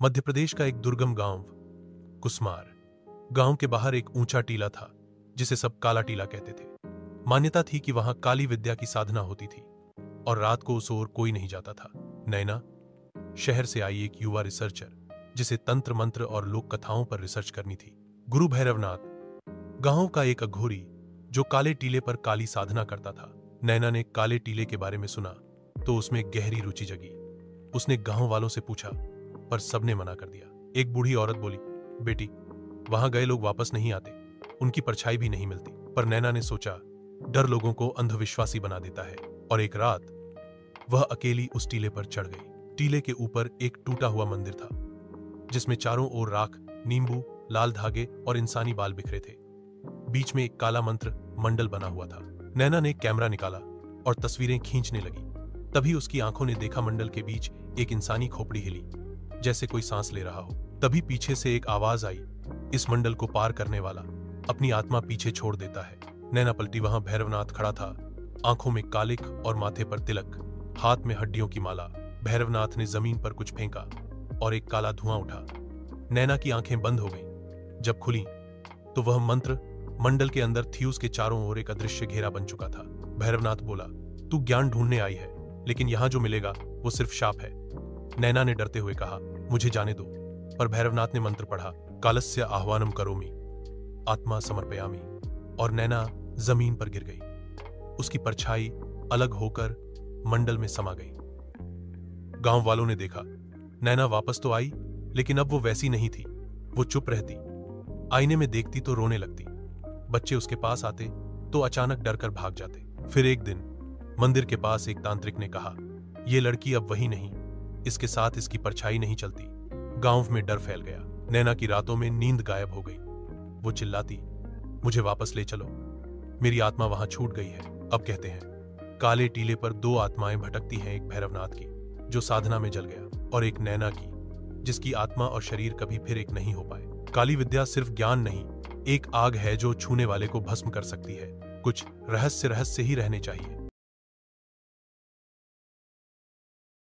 मध्य प्रदेश का एक दुर्गम गांव कुसमार। गांव के बाहर एक ऊंचा टीला था जिसे सब काला टीला कहते थे। मान्यता थी कि वहां काली विद्या की साधना होती थी और रात को उस ओर कोई नहीं जाता था। नैना शहर से आई एक युवा रिसर्चर जिसे तंत्र मंत्र और लोक कथाओं पर रिसर्च करनी थी। गुरु भैरवनाथ गांव का एक अघोरी जो काले टीले पर काली साधना करता था। नैना ने काले टीले के बारे में सुना तो उसमें गहरी रुचि जगी। उसने गांव वालों से पूछा पर सबने मना कर दिया। एक बूढ़ी औरत बोली, बेटी वहां गए लोग वापस नहीं आते, उनकी परछाई भी नहीं मिलती। पर नैना ने सोचा डर लोगों को अंधविश्वासी बना देता है। और एक रात वह अकेली उस टीले पर चढ़ गई। टीले के ऊपर एक टूटा हुआ मंदिर था जिसमें चारों ओर राख, नींबू, लाल धागे और इंसानी बाल बिखरे थे। बीच में एक काला मंत्र मंडल बना हुआ था। नैना ने कैमरा निकाला और तस्वीरें खींचने लगी। तभी उसकी आंखों ने देखा मंडल के बीच एक इंसानी खोपड़ी हिली जैसे कोई सांस ले रहा हो। तभी पीछे से एक आवाज आई, इस मंडल को पार करने वाला अपनी आत्मा पीछे छोड़ देता है। नैना पलटी, वहां भैरवनाथ खड़ा था, आंखों में कालिक और माथे पर तिलक, हाथ में हड्डियों की माला। भैरवनाथ ने जमीन पर कुछ फेंका और एक काला धुआं उठा। नैना की आंखें बंद हो गईं। जब खुली तो वह मंत्र मंडल के अंदर थी। उसके चारों ओर एक अदृश्य घेरा बन चुका था। भैरवनाथ बोला, तू ज्ञान ढूंढने आई है, लेकिन यहां जो मिलेगा वो सिर्फ शाप है। नैना ने डरते हुए कहा, मुझे जाने दो। पर भैरवनाथ ने मंत्र पढ़ा, कालस्य आह्वानम करोमि, आत्मा समर्पयामि, और नैना जमीन पर गिर गई। उसकी परछाई अलग होकर मंडल में समा गई। गांव वालों ने देखा, नैना वापस तो आई, लेकिन अब वो वैसी नहीं थी। वो चुप रहती, आईने में देखती तो रोने लगती। बच्चे उसके पास आते तो अचानक डरकर भाग जाते। फिर एक दिन मंदिर के पास एक तांत्रिक ने कहा, यह लड़की अब वही नहीं, इसके साथ इसकी परछाई नहीं चलती। गांव में डर फैल गया। नैना की रातों में नींद गायब हो गई। वो चिल्लाती, मुझे वापस ले चलो, मेरी आत्मा वहां छूट गई है। अब कहते हैं काले टीले पर दो आत्माएं भटकती हैं, एक भैरवनाथ की जो साधना में जल गया और एक नैना की जिसकी आत्मा और शरीर कभी फिर एक नहीं हो पाए। काली विद्या सिर्फ ज्ञान नहीं, एक आग है जो छूने वाले को भस्म कर सकती है। कुछ रहस्य ही रहने चाहिए।